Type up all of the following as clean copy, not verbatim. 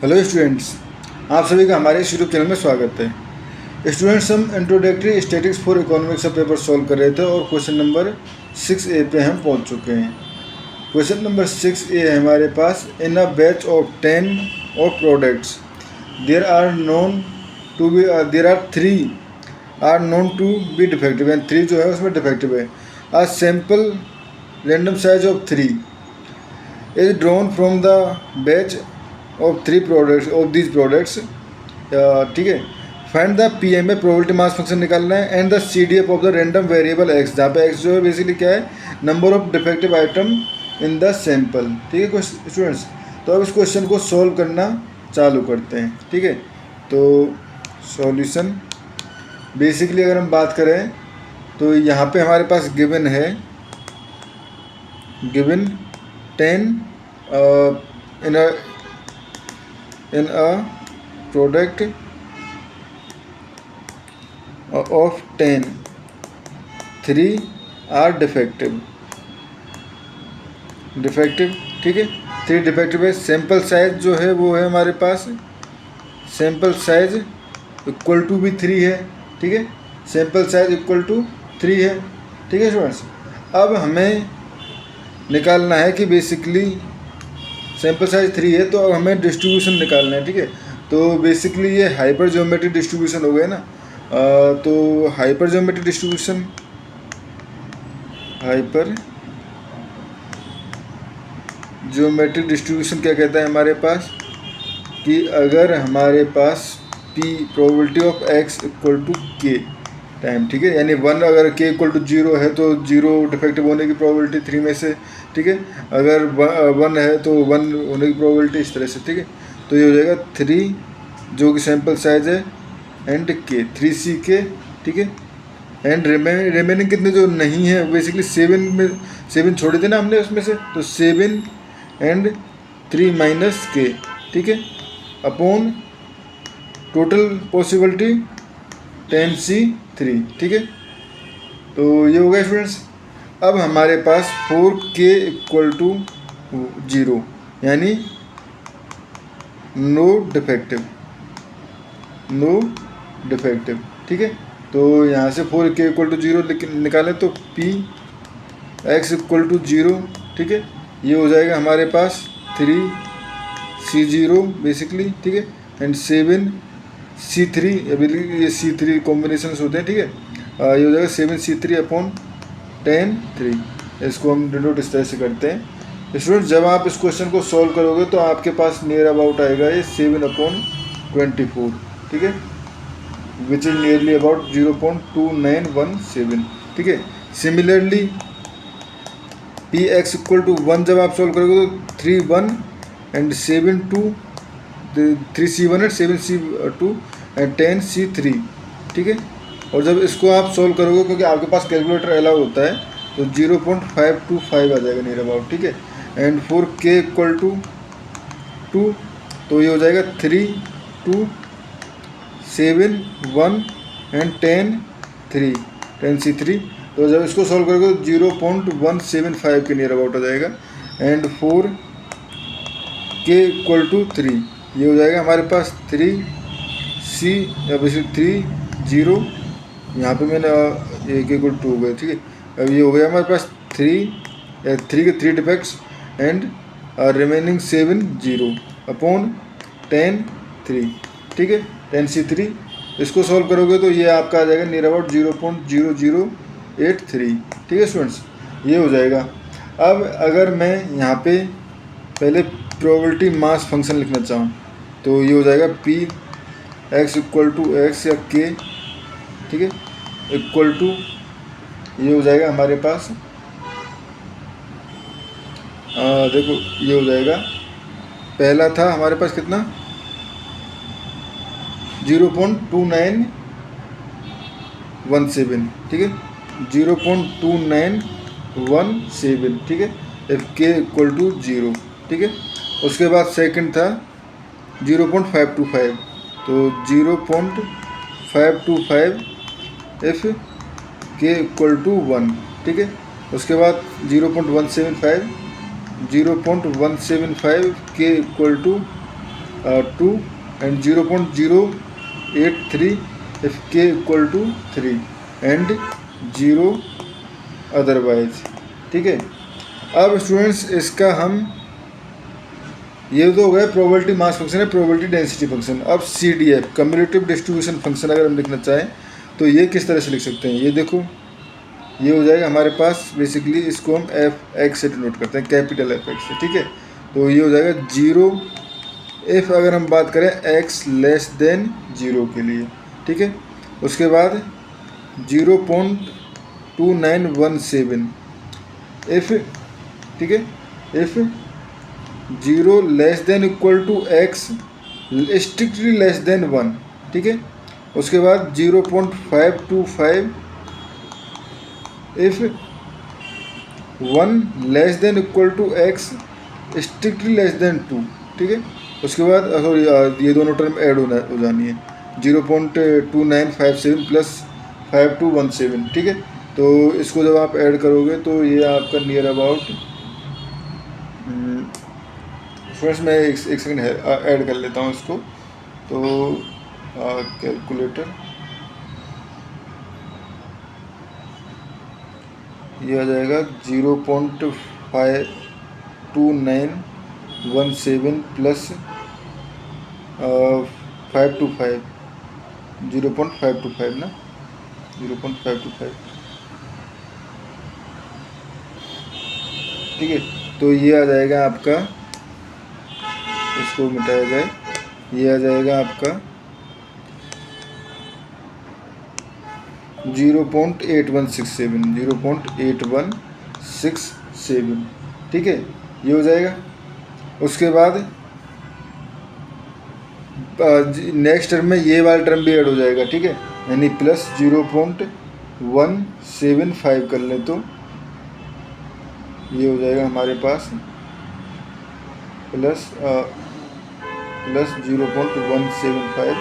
Hello students, आप सभी का हमारे इस यूट्यूब चैनल में स्वागत है। स्टूडेंट्स, हम इंट्रोडक्टरी स्टैटिक्स फॉर इकोनॉमिक्स का पेपर सॉल्व कर रहे थे और क्वेश्चन नंबर 6A पे हम पहुंच चुके हैं। क्वेश्चन नंबर 6A है हमारे पास। In a batch of 10 of products there are three are known to be defective, and 3 जो है उसमें डिफेक्टिव है। A sample random size of 3 is drawn from the batch of 3 products of these products। ठीक है। Find the PMA probability mass function निकालना है and the CDF of the random variable x, जहाँ पे x जो है basically क्या है, number of defective item in the sample. ठीक है स्टूडेंट्स, तो अब इस क्वेश्चन को सॉल्व करना चालू करते हैं। ठीक है, तो सॉल्यूशन बेसिकली अगर हम बात करें तो यहाँ पे हमारे पास गिवन है, given 10 in a product of 10 3 are defective। ठीक है, 3 डिफेक्टिव है। सैम्पल साइज जो है वो है हमारे पास, सैम्पल साइज इक्वल टू भी 3 है। ठीक है, सैम्पल साइज इक्वल टू 3 है। ठीक है स्टूडेंट्स, अब हमें निकालना है कि बेसिकली सैम्पल साइज 3 है, तो अब हमें डिस्ट्रीब्यूशन निकालना है। ठीक है, तो बेसिकली ये हाइपर ज्योमेट्रिक डिस्ट्रीब्यूशन हो गया ना। तो hypergeometric distribution, hypergeometric distribution क्या कहता है हमारे पास कि अगर हमारे पास P probability of x equal to k time, ठीक है, यानी 1 अगर k इक्वल टू 0 है तो 0 डिफेक्टिव होने की प्रोबेबिलिटी 3 में से। ठीक है, अगर 1 है तो 1 होने की प्रोबेबिलिटी इस तरह से। ठीक है, तो ये हो जाएगा 3 जो कि सैम्पल साइज है एंड k 3ck। ठीक है, एंड रिमेनिंग कितने जो नहीं है, बेसिकली 7 में 7 छोड़े थे ना हमने उसमें से, तो 7 एंड 3 माइनस k। ठीक है, अपॉन टोटल पॉसिबिलिटी 10c3। ठीक है, तो ये हो गया स्टूडेंट्स। अब हमारे पास 4k इक्वल टू 0 यानी नो डिफेक्टिव, नो डिफेक्टिव। ठीक है, तो यहाँ से 4k इक्वल टू 0 निकालें तो p x इक्वल टू 0। ठीक है, ये हो जाएगा हमारे पास 3c0 बेसिकली। ठीक है, एंड 7c3, अभी ये c3 कॉम्बिनेशन होते हैं। ठीक है, ये हो जाएगा 7c3 अपॉन 10 3। इसको हम डिनोट इस तरह से करते हैं। स्टूडेंट, जब आप इस क्वेश्चन को सॉल्व करोगे तो आपके पास नियर अबाउट आएगा ये 7/24। ठीक है, विच इज नियरली अबाउट 0.2917। ठीक है, similarly P X equal to 1 जब आप सॉल्व करोगे तो 3 1 and 7 2, 3c1 and 7c2 and 10c3। ठीक है, और जब इसको आप सॉल्व करोगे, क्योंकि आपके पास कैलकुलेटर अलाउ होता है, तो 0.525 आ जाएगा नियर अबाउट। ठीक है, एंड 4k इक्वल टू 2, तो ये हो जाएगा 3 2 7 1 एंड 10c3। तो जब इसको सॉल्व करोगे तो 0.175 के नियर अबाउट आ जाएगा, एंड 4k इक्वल टू 3, ये हो जाएगा हमारे पास 3c या बेसिकली 3 0, यहाँ पे मैंने एक इक्वल टू हो गया। ठीक है, अब ये हो गया हमारे पास 3 के 3 डिफेक्ट्स एंड रिमेनिंग 7 0 अपॉन 10 3। ठीक है, 10c3। इसको सॉल्व करोगे तो ये आपका आ जाएगा नियर अबाउट 0.0083। ठीक है स्टूडेंट्स, ये हो जाएगा। अब अगर मैं यहाँ पे पहले प्रोबेबिलिटी मास फंक्शन लिखना चाहूँ तो ये हो जाएगा p x equal to x या k। ठीक है, इक्वल टू, ये हो जाएगा हमारे पास, देखो ये हो जाएगा, पहला था हमारे पास कितना 0.2917। ठीक है, 0.2917। ठीक है, एफ के इक्वल टू 0। ठीक है, उसके बाद सेकंड था 0.525, तो 0.525 एफ के इक्वल टू 1। ठीक है, उसके बाद 0.175 के इक्वल टू 2 एंड 0.083 इफ के इक्वल टू 3 एंड 0 अदरवाइज। ठीक है, अब स्टूडेंट्स इसका हम, ये तो हो गया प्रोबेबिलिटी मास फंक्शन है, प्रोबेबिलिटी डेंसिटी फंक्शन। अब CDF कम्युलेटिव डिस्ट्रीब्यूशन फंक्शन अगर हम लिखना चाहें तो ये किस तरह से लिख सकते हैं, ये देखो ये हो जाएगा हमारे पास बेसिकली, इसको हम FX से डिनोट करते हैं, कैपिटल FX से। ठीक है, तो ये हो जाएगा 0 इफ़ अगर हम बात करें x लेस देन 0 के लिए। ठीक है, उसके बाद 0.2917 इफ़, ठीक है, if 0 less than equal to x strictly less than 1। ठीक है, उसके बाद 0.525 if 1 less than equal to x strictly less than 2। ठीक है, उसके बाद सॉरी ये दोनों टर्म ऐड हो जानी है, 0.2957 प्लस 5217। ठीक है, तो इसको जब आप ऐड करोगे तो ये आपका नियर अबाउट, फ्रेंड्स मैं एक सेकंड ऐड कर लेता हूँ इसको, तो कैलकुलेटर, ये आ जाएगा 0.52917 प्लस 525, 0.525 ना, 0.525। ठीक है, तो ये आ जाएगा आपका, इसको मिटाया जाए, ये आ जाएगा आपका 0.8167, 0.8167। ठीक है, ये हो जाएगा। उसके बाद नेक्स्ट टर्म में ये वाला टर्म भी ऐड हो जाएगा। ठीक है, यानी प्लस 0.175 कर लें तो ये हो जाएगा हमारे पास प्लस 0.175,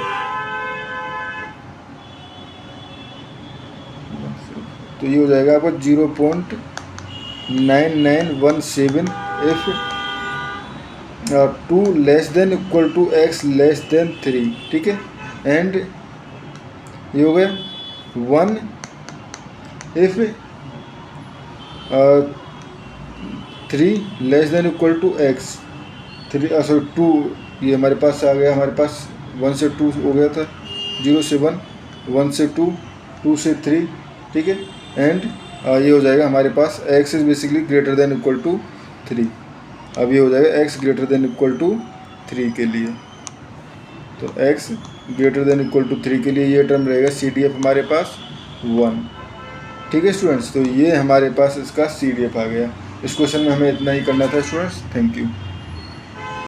तो ये हो जाएगा आपका 0.9917 if 2 less than equal to x less than 3। ठीक है, एंड ये हो गया 1 if 3 less than equal to x, 3 sorry 2, ये हमारे पास आ गया, हमारे पास 1 से 2 हो गया था, 0 से 1, 1 से 2, 2 से 3। ठीक है, एंड ये हो जाएगा हमारे पास x is basically greater than equal to 3। अब ये हो जाएगा x greater than equal to 3 के लिए, तो x greater than equal to 3 के लिए ये टर्म रहेगा CDF हमारे पास 1। ठीक है स्टूडेंट्स, तो ये हमारे पास इसका CDF आ गया। इस क्वेश्चन में हमें इतना ही करना था स्टूडेंट्स, थैंक यू।